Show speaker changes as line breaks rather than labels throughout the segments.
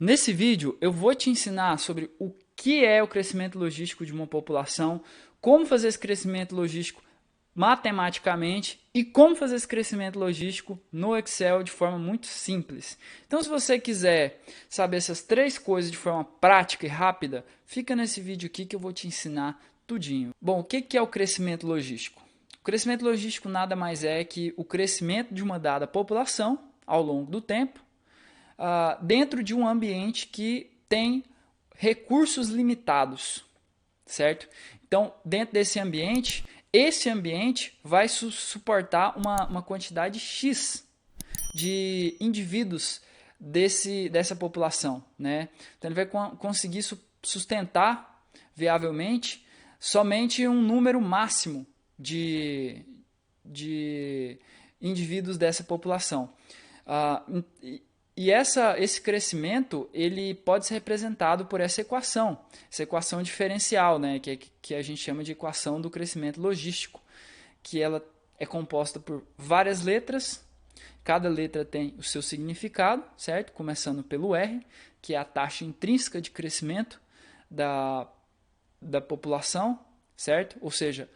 Nesse vídeo eu vou te ensinar sobre o que é o crescimento logístico de uma população, como fazer esse crescimento logístico matematicamente e como fazer esse crescimento logístico no Excel de forma muito simples. Então, se você quiser saber essas três coisas de forma prática e rápida, fica nesse vídeo aqui que eu vou te ensinar tudinho. Bom, o que é o crescimento logístico? O crescimento logístico nada mais é que o crescimento de uma dada população ao longo do tempo, dentro de um ambiente que tem recursos limitados, certo? Então, dentro desse ambiente, esse ambiente vai suportar uma quantidade X de indivíduos dessa população, né? Então, ele vai conseguir sustentar viavelmente somente um número máximo de indivíduos dessa população. E esse crescimento ele pode ser representado por essa equação diferencial, né, que a gente chama de equação do crescimento logístico, que ela é composta por várias letras, cada letra tem o seu significado, certo? Começando pelo R, que é a taxa intrínseca de crescimento da população, certo? Ou seja,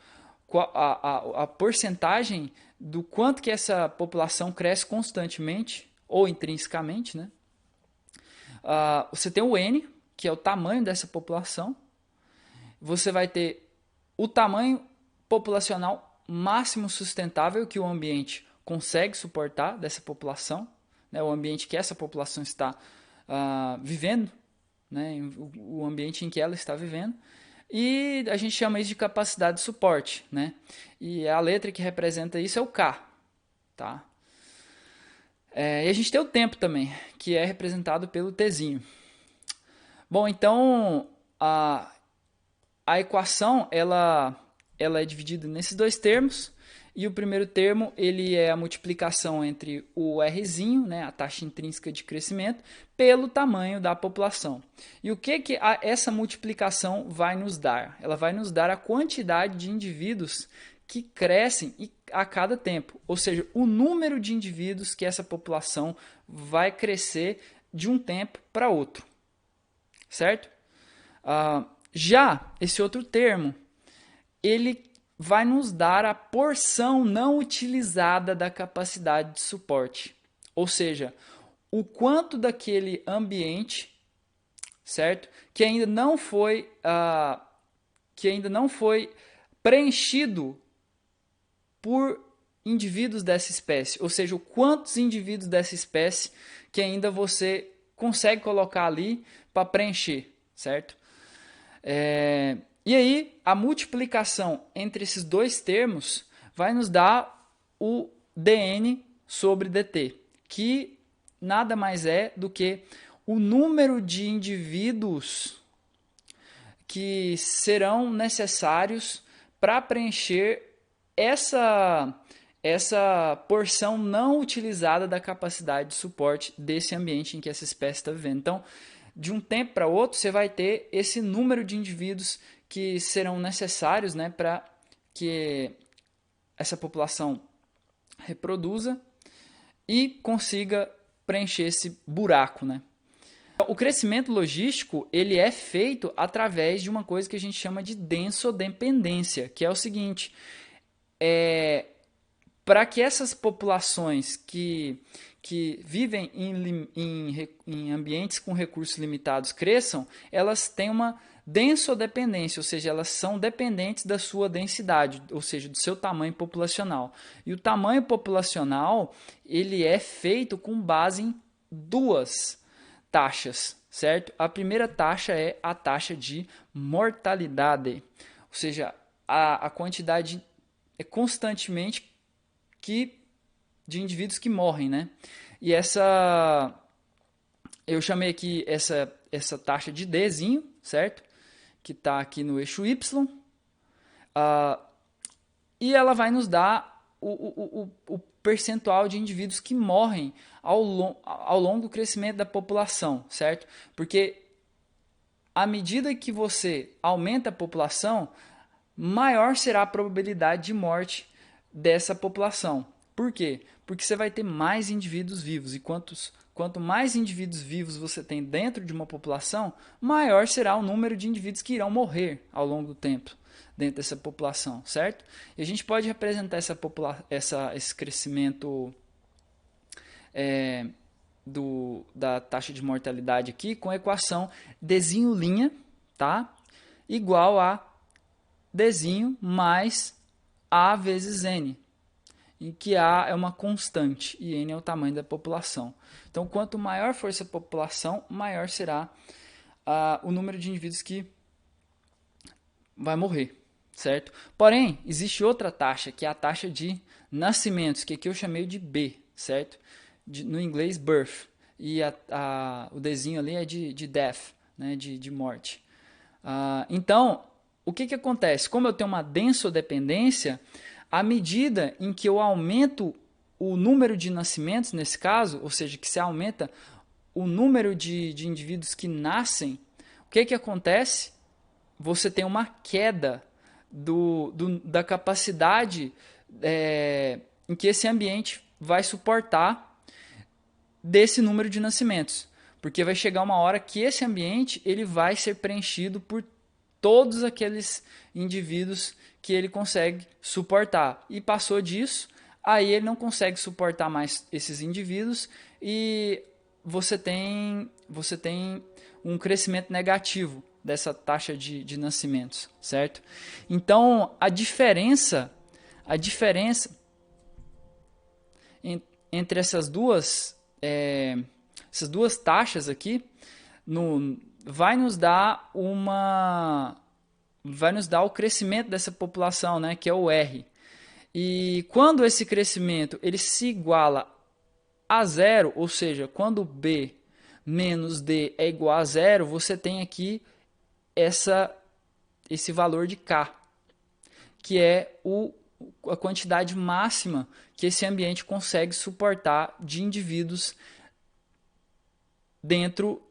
a porcentagem do quanto que essa população cresce constantemente ou intrinsecamente, né? Você tem o N, que é o tamanho dessa população. Você vai ter o tamanho populacional máximo sustentável que o ambiente consegue suportar dessa população, né? O ambiente que essa população está vivendo, né? O ambiente em que ela está vivendo. E a gente chama isso de capacidade de suporte, né? E a letra que representa isso é o K, tá? E a gente tem o tempo também, que é representado pelo Tzinho. Bom, então a equação ela é dividida nesses dois termos. E o primeiro termo ele é a multiplicação entre o Rzinho, né, a taxa intrínseca de crescimento, pelo tamanho da população. E o que essa multiplicação vai nos dar? Ela vai nos dar a quantidade de indivíduos que crescem a cada tempo, ou seja, o número de indivíduos que essa população vai crescer de um tempo para outro, certo? Já esse outro termo, ele vai nos dar a porção não utilizada da capacidade de suporte, ou seja, o quanto daquele ambiente, certo? Que ainda não foi preenchido por indivíduos dessa espécie, ou seja, quantos indivíduos dessa espécie que ainda você consegue colocar ali para preencher, certo? E aí, a multiplicação entre esses dois termos vai nos dar o dN sobre dt, que nada mais é do que o número de indivíduos que serão necessários para preencher essa porção não utilizada da capacidade de suporte desse ambiente em que essa espécie está vivendo. Então, de um tempo para outro, você vai ter esse número de indivíduos que serão necessários, né, para que essa população reproduza e consiga preencher esse buraco, né? O crescimento logístico ele é feito através de uma coisa que a gente chama de densodependência, que é o seguinte: para que essas populações que vivem em ambientes com recursos limitados cresçam, elas têm uma densodependência, ou seja, elas são dependentes da sua densidade, ou seja, do seu tamanho populacional. E o tamanho populacional ele é feito com base em duas taxas, certo? A primeira taxa é a taxa de mortalidade, ou seja, a quantidade é constantemente de indivíduos que morrem, né? E eu chamei aqui essa taxa de Dzinho, certo? Que está aqui no eixo Y. E ela vai nos dar o percentual de indivíduos que morrem ao longo do crescimento da população, certo? Porque à medida que você aumenta a população, maior será a probabilidade de morte dessa população. Por quê? Porque você vai ter mais indivíduos vivos. E quantos quanto mais indivíduos vivos você tem dentro de uma população, maior será o número de indivíduos que irão morrer ao longo do tempo dentro dessa população, certo? E a gente pode representar esse crescimento da taxa de mortalidade aqui com a equação Dzinho' tá? Igual a Dzinho mais A vezes N, em que A é uma constante e N é o tamanho da população. Então, quanto maior for essa população, maior será o número de indivíduos que vai morrer, certo? Porém, existe outra taxa, que é a taxa de nascimentos, que aqui eu chamei de B, certo? No inglês, birth. E o Dzinho ali é de death, né? de morte. Então, o que acontece? Como eu tenho uma densodependência, à medida em que eu aumento o número de nascimentos, nesse caso, ou seja, que se aumenta o número de indivíduos que nascem, o que acontece? Você tem uma queda da capacidade em que esse ambiente vai suportar desse número de nascimentos. Porque vai chegar uma hora que esse ambiente ele vai ser preenchido por todos aqueles indivíduos que ele consegue suportar. E passou disso, aí ele não consegue suportar mais esses indivíduos e você tem um crescimento negativo dessa taxa de nascimentos, certo? Então, a diferença entre essas duas taxas aqui vai nos dar o crescimento dessa população, né, que é o R. E quando esse crescimento ele se iguala a zero, ou seja, quando B menos D é igual a zero, você tem aqui esse valor de K, que é a quantidade máxima que esse ambiente consegue suportar de indivíduos dentro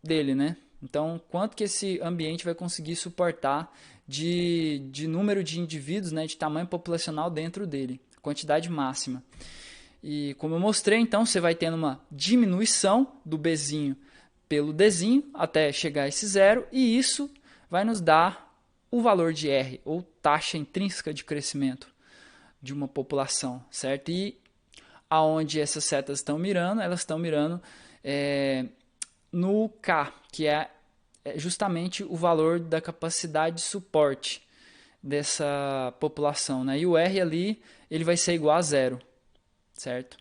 dele, né? Então, quanto que esse ambiente vai conseguir suportar de número de indivíduos, né, de tamanho populacional dentro dele, quantidade máxima. E como eu mostrei, então, você vai tendo uma diminuição do Bzinho pelo Dzinho até chegar a esse zero, e isso vai nos dar o valor de R, ou taxa intrínseca de crescimento de uma população, certo? E aonde essas setas estão mirando, elas estão mirando no K, que é justamente o valor da capacidade de suporte dessa população, né? E o R ali, ele vai ser igual a zero, certo?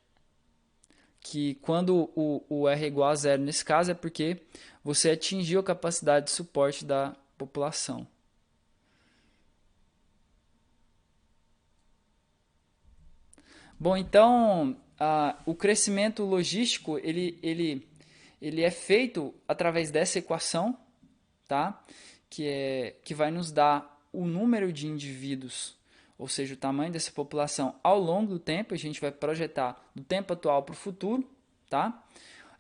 Que quando o R é igual a zero nesse caso é porque você atingiu a capacidade de suporte da população. Bom, então, o crescimento logístico ele é feito através dessa equação, tá? Que vai nos dar o número de indivíduos, ou seja, o tamanho dessa população ao longo do tempo. A gente vai projetar do tempo atual para o futuro, tá?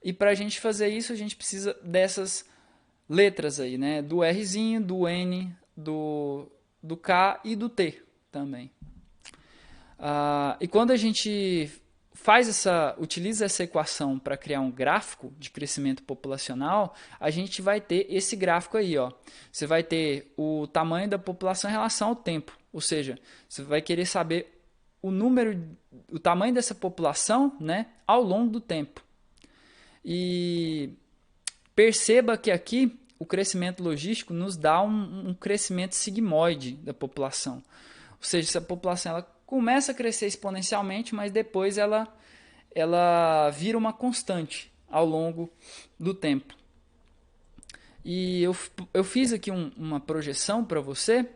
E para a gente fazer isso, a gente precisa dessas letras aí, né? Do Rzinho, do N, do K e do T também. E quando a gente utiliza essa equação para criar um gráfico de crescimento populacional, a gente vai ter esse gráfico aí, ó. Você vai ter o tamanho da população em relação ao tempo, ou seja, você vai querer saber o tamanho dessa população, né, ao longo do tempo. E perceba que aqui o crescimento logístico nos dá um crescimento sigmoide da população, ou seja, essa população ela começa a crescer exponencialmente, mas depois ela vira uma constante ao longo do tempo. E eu fiz aqui uma projeção para você,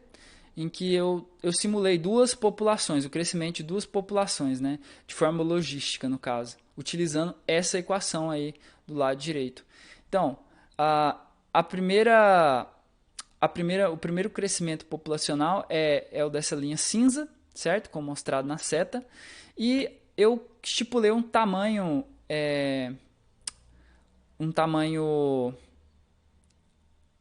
em que eu simulei duas populações, o crescimento de duas populações, né, de forma logística, no caso, utilizando essa equação aí do lado direito. Então, o primeiro crescimento populacional é o dessa linha cinza, certo? Como mostrado na seta. E eu estipulei um tamanho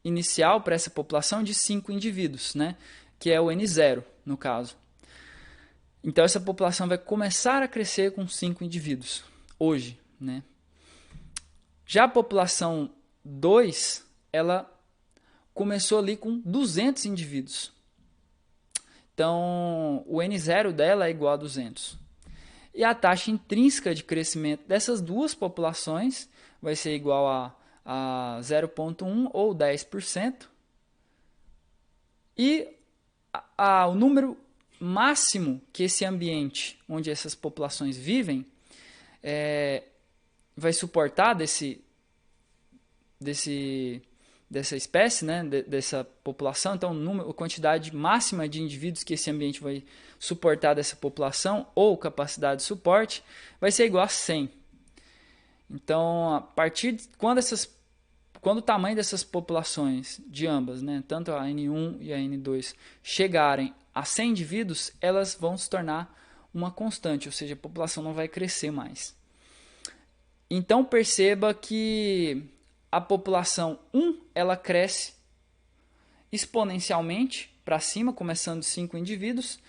inicial para essa população de 5 indivíduos, né? Que é o N0, no caso. Então, essa população vai começar a crescer com 5 indivíduos, hoje, né? Já a população 2, ela começou ali com 200 indivíduos. Então, o N0 dela é igual a 200. E a taxa intrínseca de crescimento dessas duas populações vai ser igual a 0,1 ou 10%. E o número máximo que esse ambiente onde essas populações vivem vai suportar dessa espécie, né, dessa população. Então, a quantidade máxima de indivíduos que esse ambiente vai suportar dessa população, ou capacidade de suporte, vai ser igual a 100. Então, a partir de quando o tamanho dessas populações de ambas, né, tanto a N1 e a N2, chegarem a 100 indivíduos, elas vão se tornar uma constante, ou seja, a população não vai crescer mais. Então, perceba que a população 1 ela cresce exponencialmente para cima, começando de 5 indivíduos,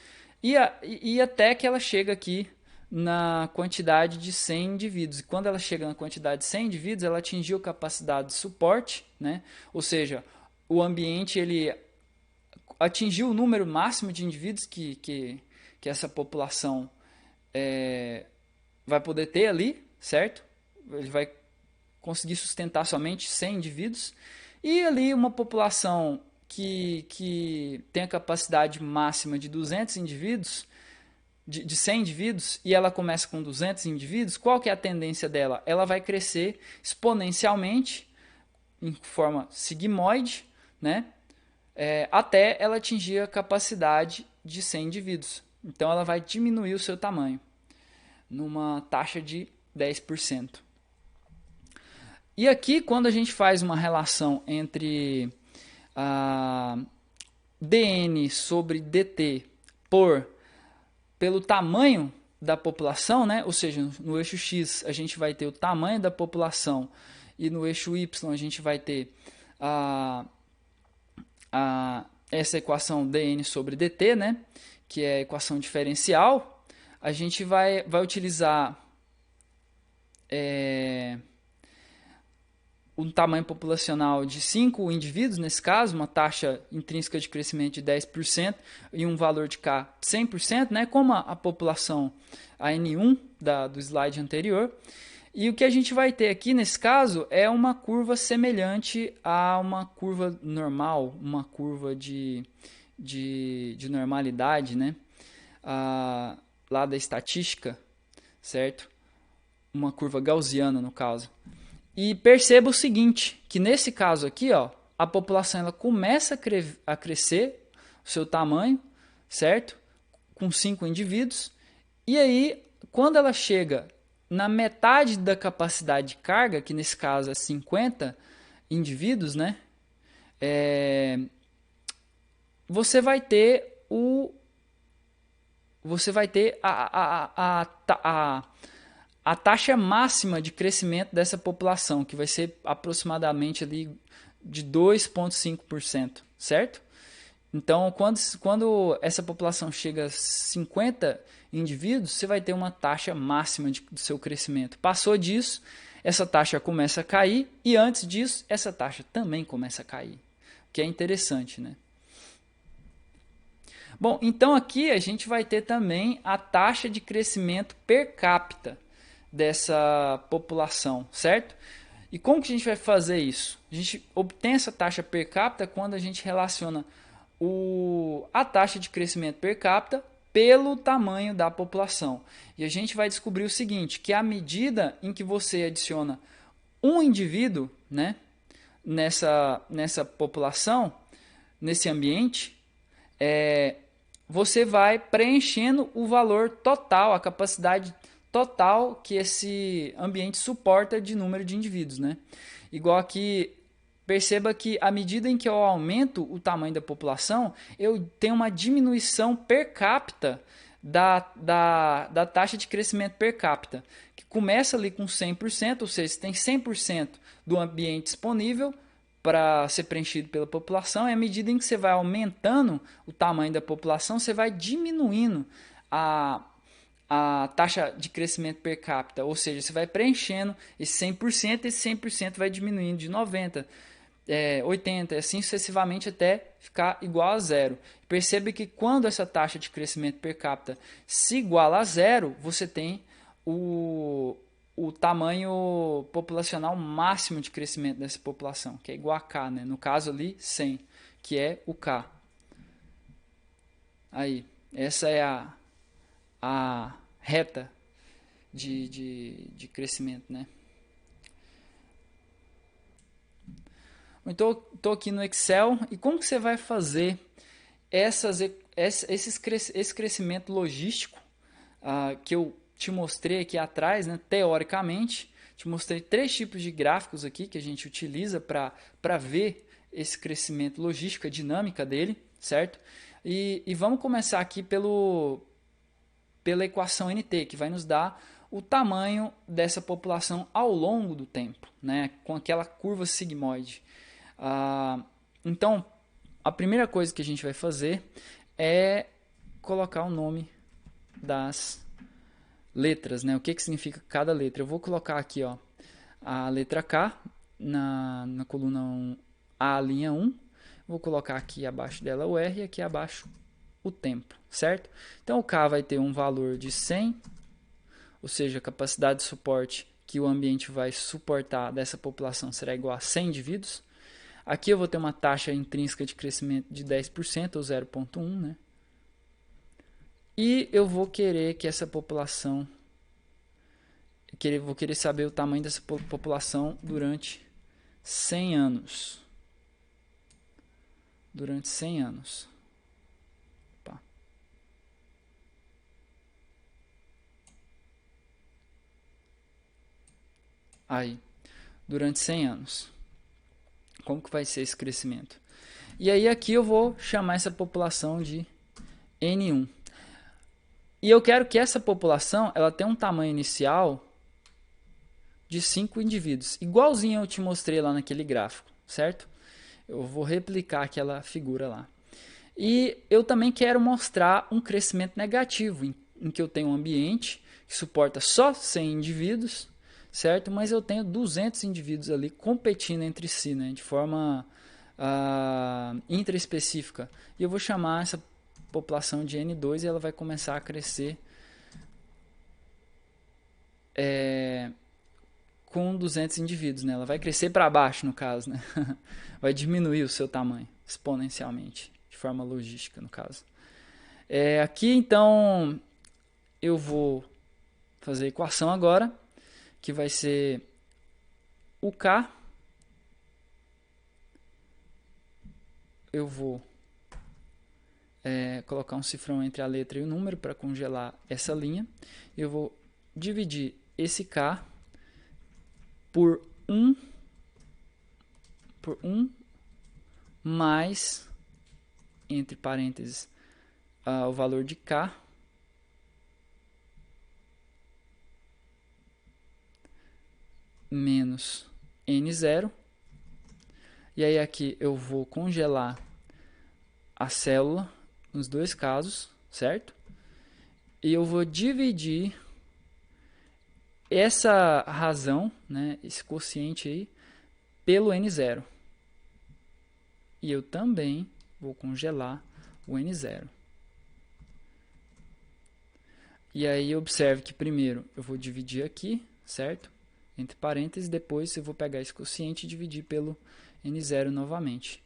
e até que ela chega aqui na quantidade de 100 indivíduos. E quando ela chega na quantidade de 100 indivíduos, ela atingiu a capacidade de suporte, né? Ou seja, o ambiente ele atingiu o número máximo de indivíduos que essa população vai poder ter ali, certo? Ele vai conseguir sustentar somente 100 indivíduos. E ali uma população que tem a capacidade máxima de 200 indivíduos, de 100 indivíduos, e ela começa com 200 indivíduos, qual que é a tendência dela? Ela vai crescer exponencialmente, em forma sigmoide, né? Até ela atingir a capacidade de 100 indivíduos. Então ela vai diminuir o seu tamanho, numa taxa de 10%. E aqui, quando a gente faz uma relação entre dn sobre dt pelo tamanho da população, né? Ou seja, no eixo x a gente vai ter o tamanho da população e no eixo y a gente vai ter essa equação dn sobre dt, né? Que é a equação diferencial. A gente vai utilizar um tamanho populacional de 5 indivíduos, nesse caso, uma taxa intrínseca de crescimento de 10% e um valor de K de 100%, né, como a população, a N1 do slide anterior. E o que a gente vai ter aqui, nesse caso, é uma curva semelhante a uma curva normal, uma curva de normalidade, né, lá da estatística, certo? Uma curva gaussiana, no caso. E perceba o seguinte, que nesse caso aqui, ó, a população ela começa a crescer o seu tamanho, certo? Com 5 indivíduos. E aí, quando ela chega na metade da capacidade de carga, que nesse caso é 50 indivíduos, né? Você vai ter a taxa máxima de crescimento dessa população, que vai ser aproximadamente ali de 2,5%, certo? Então, quando essa população chega a 50 indivíduos, você vai ter uma taxa máxima do seu crescimento. Passou disso, essa taxa começa a cair, e antes disso, essa taxa também começa a cair, o que é interessante, né? Bom, então aqui a gente vai ter também a taxa de crescimento per capita dessa população, certo? E como que a gente vai fazer isso? A gente obtém essa taxa per capita quando a gente relaciona a taxa de crescimento per capita pelo tamanho da população. E a gente vai descobrir o seguinte, que à medida em que você adiciona um indivíduo, né, nessa população, nesse ambiente, você vai preenchendo o valor total, a capacidade total que esse ambiente suporta de número de indivíduos, né? Igual aqui, perceba que à medida em que eu aumento o tamanho da população, eu tenho uma diminuição per capita da taxa de crescimento per capita, que começa ali com 100%, ou seja, você tem 100% do ambiente disponível para ser preenchido pela população, e à medida em que você vai aumentando o tamanho da população, você vai diminuindo a a taxa de crescimento per capita, ou seja, você vai preenchendo esse 100% e esse 100% vai diminuindo de 90%. 80, assim sucessivamente até ficar igual a zero. Perceba que quando essa taxa de crescimento per capita se iguala a zero, você tem o tamanho populacional máximo de crescimento dessa população, que é igual a K, né? No caso ali, 100, que é o K. Aí, essa é a reta de crescimento, né? Então, estou aqui no Excel e como que você vai fazer esse crescimento logístico que eu te mostrei aqui atrás, né? Teoricamente, te mostrei 3 tipos de gráficos aqui que a gente utiliza para ver esse crescimento logístico, a dinâmica dele, certo? E vamos começar aqui pela equação NT, que vai nos dar o tamanho dessa população ao longo do tempo, né? Com aquela curva sigmoide. Então, a primeira coisa que a gente vai fazer é colocar o nome das letras, né? O que significa cada letra. Eu vou colocar aqui, ó, a letra K na coluna 1, A, linha 1. Vou colocar aqui abaixo dela o R e aqui abaixo o tempo, certo? Então, o K vai ter um valor de 100, ou seja, a capacidade de suporte que o ambiente vai suportar dessa população será igual a 100 indivíduos. Aqui eu vou ter uma taxa intrínseca de crescimento de 10%, ou 0,1, né? E eu vou querer que essa população... Vou querer saber o tamanho dessa população durante 100 anos. Durante 100 anos. Opa. Aí, durante 100 anos. Como que vai ser esse crescimento? E aí aqui eu vou chamar essa população de N1. E eu quero que essa população ela tenha um tamanho inicial de 5 indivíduos. Igualzinho eu te mostrei lá naquele gráfico, certo? Eu vou replicar aquela figura lá. E eu também quero mostrar um crescimento negativo, em que eu tenho um ambiente que suporta só 100 indivíduos, certo? Mas eu tenho 200 indivíduos ali competindo entre si, né? De forma intraespecífica. E eu vou chamar essa população de N2 e ela vai começar a crescer com 200 indivíduos, né? Ela vai crescer para baixo, no caso, né? Vai diminuir o seu tamanho exponencialmente, de forma logística, no caso. Aqui, então, eu vou fazer a equação agora, que vai ser o K. Eu vou colocar um cifrão entre a letra e o número para congelar essa linha. Eu vou dividir esse K por 1 mais, entre parênteses, o valor de K menos N0. E aí aqui eu vou congelar a célula nos dois casos, certo? E eu vou dividir essa razão, né, esse quociente aí, pelo N0. E eu também vou congelar o N0. E aí observe que primeiro eu vou dividir aqui, certo? Entre parênteses, depois eu vou pegar esse quociente e dividir pelo N0 novamente.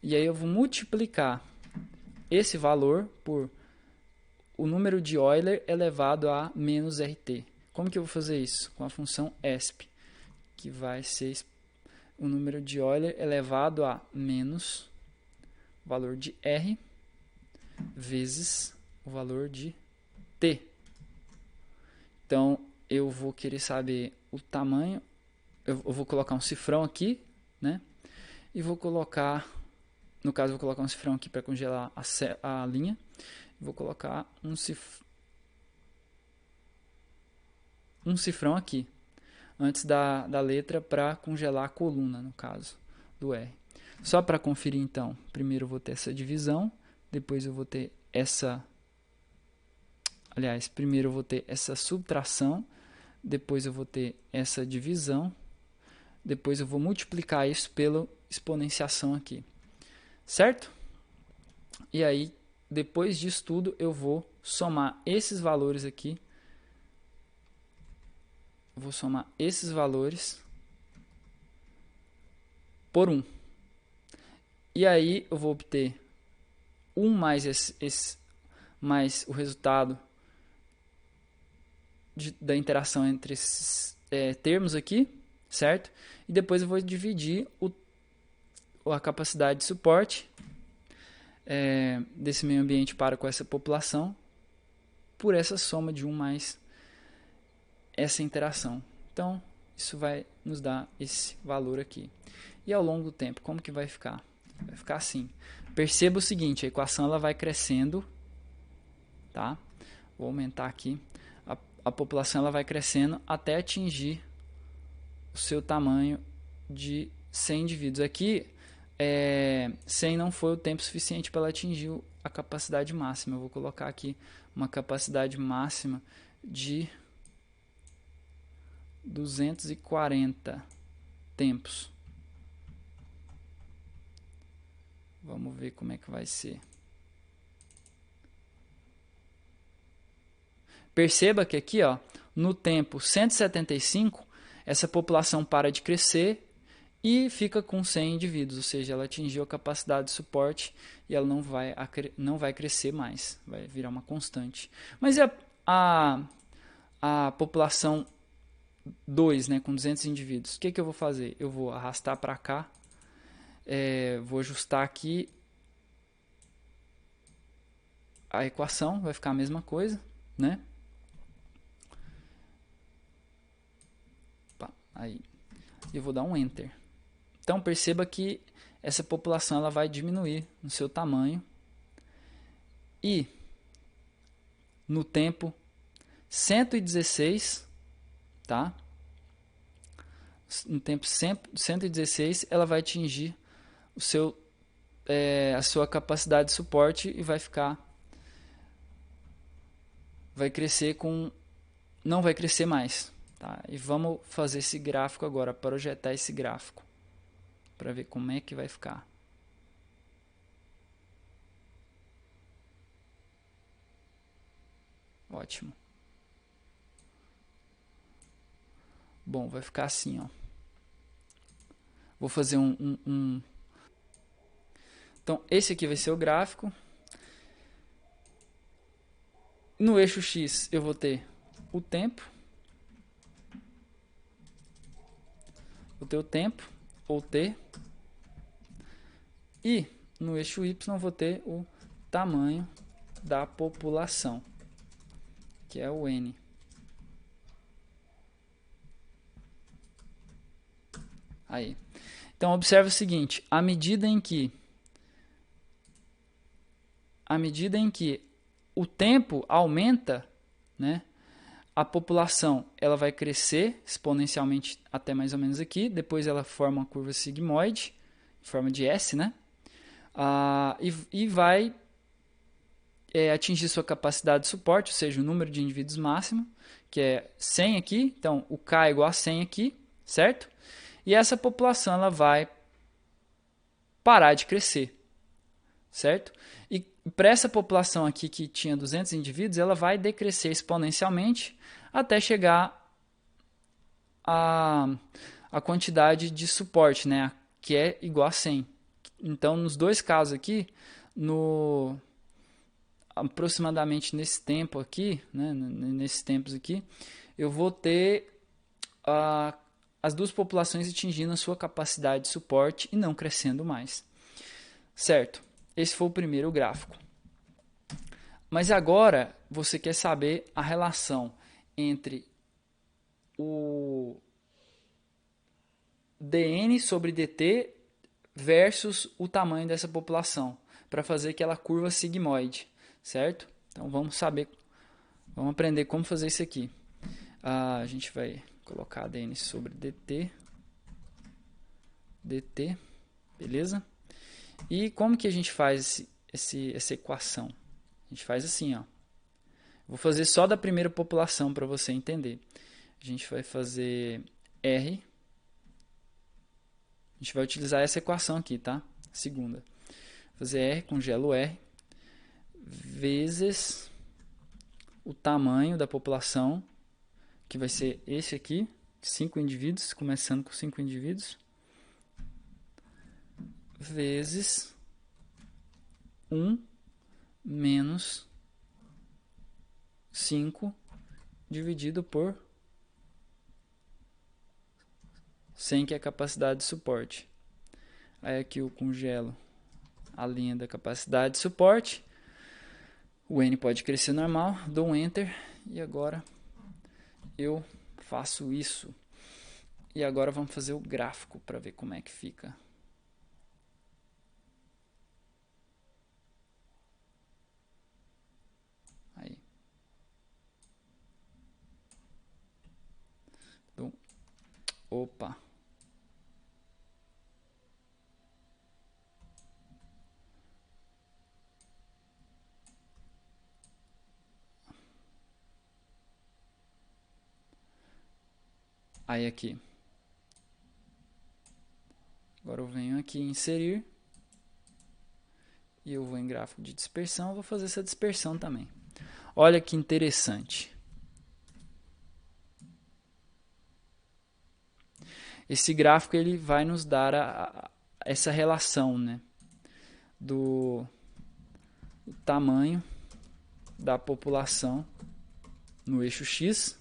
E aí eu vou multiplicar esse valor por o número de Euler elevado a menos RT. Como que eu vou fazer isso? Com a função ESP, que vai ser o número de Euler elevado a menos o valor de R vezes o valor de T. Então, eu vou querer saber o tamanho, eu vou colocar um cifrão aqui, né? E vou colocar, no caso, eu vou colocar um cifrão aqui para congelar a linha. Vou colocar um cifrão aqui, antes da letra, para congelar a coluna, no caso, do R. Só para conferir, então, primeiro eu vou ter essa divisão, depois eu vou ter essa aliás, primeiro eu vou ter essa subtração, depois eu vou ter essa divisão, depois eu vou multiplicar isso pela exponenciação aqui, certo? E aí, depois disso tudo, eu vou somar esses valores aqui, vou somar esses valores por 1. E aí eu vou obter 1 mais, mais o resultado da interação entre esses termos aqui, certo? E depois eu vou dividir a capacidade de suporte desse meio ambiente para com essa população por essa soma de 1 mais essa interação. Então, isso vai nos dar esse valor aqui. E ao longo do tempo, como que vai ficar? Vai ficar assim. Perceba o seguinte, a equação ela vai crescendo, tá? Vou aumentar aqui. A população ela vai crescendo até atingir o seu tamanho de 100 indivíduos. Aqui, 100 não foi o tempo suficiente para ela atingir a capacidade máxima. Eu vou colocar aqui uma capacidade máxima de 240 tempos. Vamos ver como é que vai ser. Perceba que aqui, ó, no tempo 175, essa população para de crescer e fica com 100 indivíduos, ou seja, ela atingiu a capacidade de suporte e ela não vai crescer mais, vai virar uma constante. Mas e a população 2, né, com 200 indivíduos, o que eu vou fazer? Eu vou arrastar para cá, vou ajustar aqui a equação, vai ficar a mesma coisa, né? Aí, eu vou dar um Enter. Então, perceba que essa população ela vai diminuir no seu tamanho e no tempo 116, tá? No tempo 116, ela vai atingir a sua capacidade de suporte e vai crescer não vai crescer mais, tá? E vamos fazer esse gráfico agora, projetar esse gráfico para ver como é que vai ficar. Ótimo. Bom, vai ficar assim, ó. Vou fazer Então, esse aqui vai ser o gráfico. No eixo X, eu vou ter o tempo. Vou ter o tempo, ou T. E no eixo Y, eu vou ter o tamanho da população, que é o N. Aí. Então, observe o seguinte, à medida em que o tempo aumenta, né, a população ela vai crescer exponencialmente até mais ou menos aqui, depois ela forma uma curva sigmoide, em forma de S, né, e vai atingir sua capacidade de suporte, ou seja, o número de indivíduos máximo, que é 100 aqui, então o K é igual a 100 aqui, certo? E essa população ela vai parar de crescer, certo? E para essa população aqui que tinha 200 indivíduos, ela vai decrescer exponencialmente até chegar a quantidade de suporte, né, que é igual a 100. Então, nos dois casos aqui, aproximadamente nesse tempo aqui, né, nesses tempos aqui, eu vou ter as duas populações atingindo a sua capacidade de suporte e não crescendo mais. Certo? Esse foi o primeiro gráfico. Mas agora você quer saber a relação entre o dN sobre dt versus o tamanho dessa população, para fazer aquela curva sigmoide, certo? Então vamos aprender como fazer isso aqui. A gente vai colocar dN sobre dt, beleza? E como que a gente faz essa equação? A gente faz assim, ó. Vou fazer só da primeira população para você entender. A gente vai fazer R. A gente vai utilizar essa equação aqui, tá? Segunda. Fazer R, congelo R, vezes o tamanho da população, que vai ser esse aqui, 5 indivíduos, começando com 5 indivíduos, vezes 1 menos 5 dividido por 100, que é a capacidade de suporte. Aí aqui eu congelo a linha da capacidade de suporte. O N pode crescer normal, dou um Enter e agora eu faço isso. E agora vamos fazer o gráfico para ver como é que fica. Aí. Então, opa. Aí aqui. Agora eu venho aqui em inserir. E eu vou em gráfico de dispersão. Vou fazer essa dispersão também. Olha que interessante. Esse gráfico ele vai nos dar essa relação, né, do tamanho da população no eixo X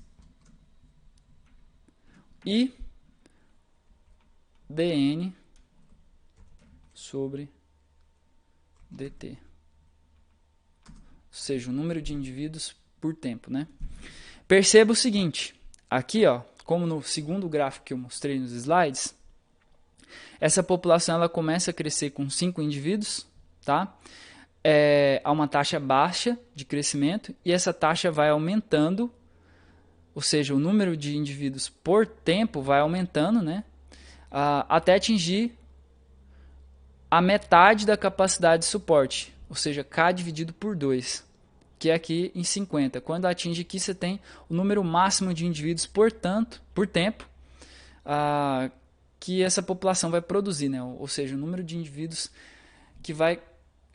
e dN sobre dt. Ou seja, o número de indivíduos por tempo, né? Perceba o seguinte, aqui, ó, como no segundo gráfico que eu mostrei nos slides, essa população ela começa a crescer com 5 indivíduos, tá? Há uma taxa baixa de crescimento e essa taxa vai aumentando, ou seja, o número de indivíduos por tempo vai aumentando, né? Até atingir a metade da capacidade de suporte, ou seja, K dividido por 2, que é aqui em 50. Quando atinge aqui, você tem o número máximo de indivíduos por tempo, que essa população vai produzir, né? Ou seja, o número de indivíduos que vai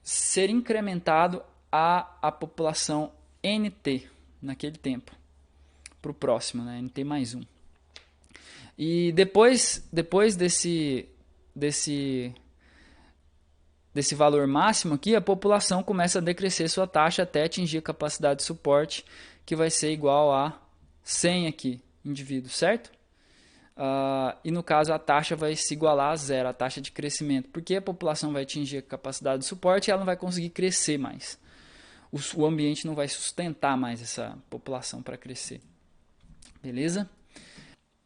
ser incrementado a população NT naquele tempo, para o próximo, né? NT mais 1. E depois desse valor máximo aqui, a população começa a decrescer sua taxa até atingir a capacidade de suporte, que vai ser igual a 100 aqui, indivíduos, certo? E no caso a taxa vai se igualar a zero, a taxa de crescimento, porque a população vai atingir a capacidade de suporte e ela não vai conseguir crescer mais. O ambiente não vai sustentar mais essa população para crescer. Beleza?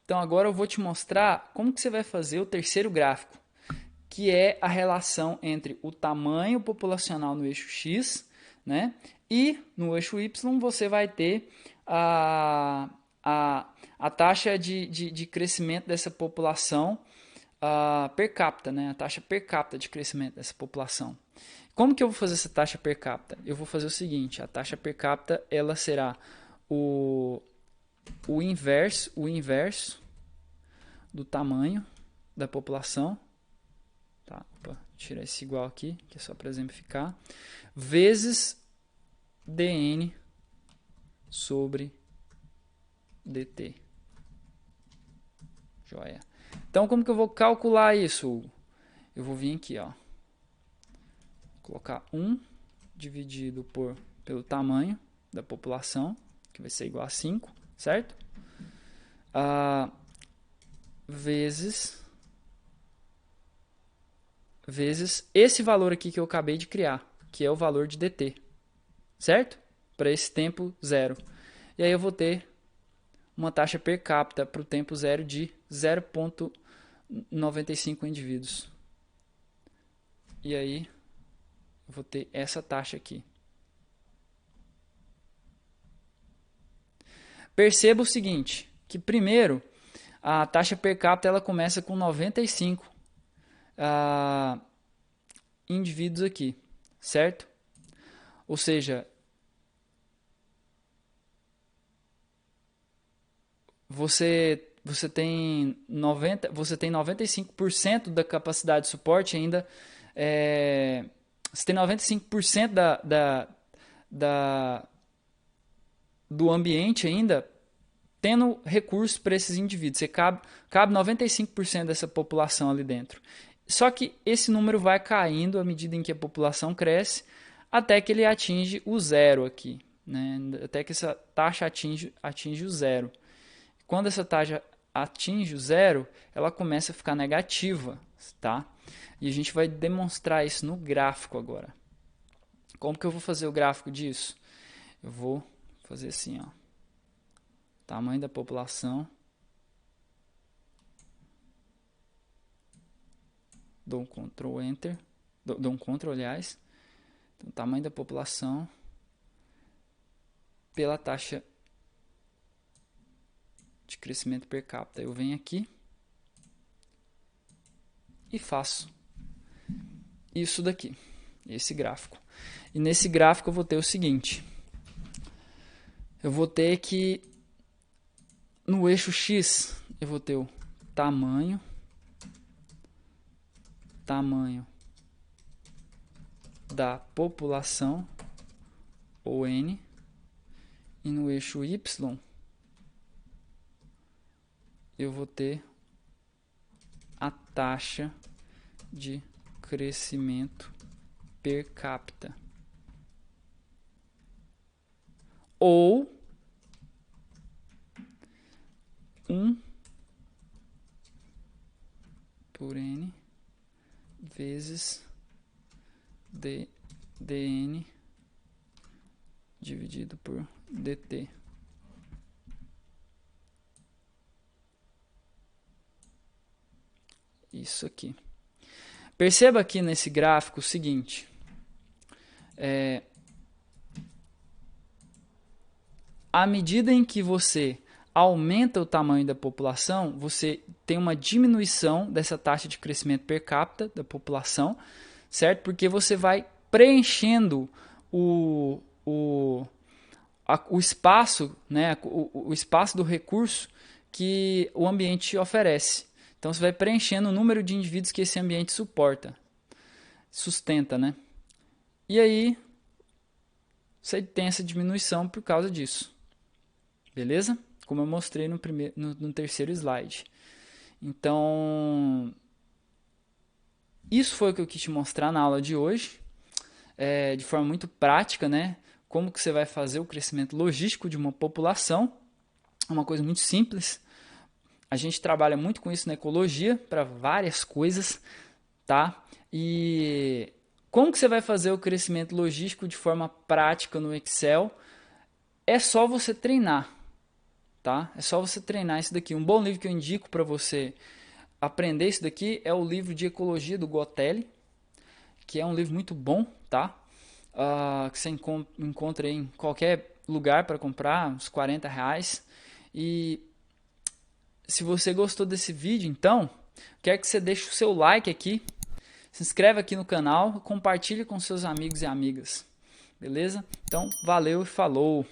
Então agora eu vou te mostrar como que você vai fazer o terceiro gráfico, que é a relação entre o tamanho populacional no eixo X, né? E no eixo Y você vai ter a taxa de crescimento dessa população per capita, né? A taxa per capita de crescimento dessa população. Como que eu vou fazer essa taxa per capita? Eu vou fazer o seguinte, a taxa per capita ela será o inverso do tamanho da população. Tá, opa, tirar esse igual aqui, que é só para exemplificar, vezes dN sobre dt. Joia. Então, como que eu vou calcular isso, Hugo? Eu vou vir aqui, ó, colocar 1 dividido pelo tamanho da população, que vai ser igual a 5, certo? Vezes esse valor aqui que eu acabei de criar, que é o valor de dt, certo? Para esse tempo zero. E aí eu vou ter uma taxa per capita para o tempo zero de 0,95 indivíduos. E aí eu vou ter essa taxa aqui. Perceba o seguinte, que primeiro a taxa per capita ela começa com 95 indivíduos aqui, certo? Ou seja, você tem 95% da capacidade de suporte ainda, você tem 95% do ambiente ainda tendo recursos para esses indivíduos. Você cabe 95% dessa população ali dentro. Só que esse número vai caindo à medida em que a população cresce, até que ele atinge o zero aqui, né? Até que essa taxa atinge o zero. Quando essa taxa atinge o zero, ela começa a ficar negativa, tá? E a gente vai demonstrar isso no gráfico agora. Como que eu vou fazer o gráfico disso? Eu vou fazer assim, ó. Tamanho da população. Dou um Ctrl Enter. Dou um Ctrl, aliás. Então, tamanho da população pela taxa de crescimento per capita. Eu venho aqui e faço isso daqui, esse gráfico. E nesse gráfico eu vou ter o seguinte. Eu vou ter que, no eixo X, eu vou ter o tamanho da população, ou N, e no eixo Y eu vou ter a taxa de crescimento per capita, ou 1 por N vezes dN dividido por dt. Isso aqui. Perceba aqui nesse gráfico o seguinte. À medida em que você aumenta o tamanho da população, você tem uma diminuição dessa taxa de crescimento per capita da população, certo? Porque você vai preenchendo o espaço, né? o espaço do recurso que o ambiente oferece. Então você vai preenchendo o número de indivíduos que esse ambiente sustenta, né? E aí você tem essa diminuição por causa disso. Beleza? Como eu mostrei no terceiro slide. Então, isso foi o que eu quis te mostrar na aula de hoje, de forma muito prática, né? Como que você vai fazer o crescimento logístico de uma população. É uma coisa muito simples. A gente trabalha muito com isso na ecologia, para várias coisas, tá? E como que você vai fazer o crescimento logístico de forma prática no Excel? É só você treinar. Tá? É só você treinar isso daqui. Um bom livro que eu indico para você aprender isso daqui é o livro de Ecologia do Gotelli, que é um livro muito bom, tá? Que você encontra em qualquer lugar para comprar, uns R$40. E se você gostou desse vídeo, então, quero que você deixe o seu like aqui, se inscreve aqui no canal, compartilhe com seus amigos e amigas. Beleza? Então, valeu e falou!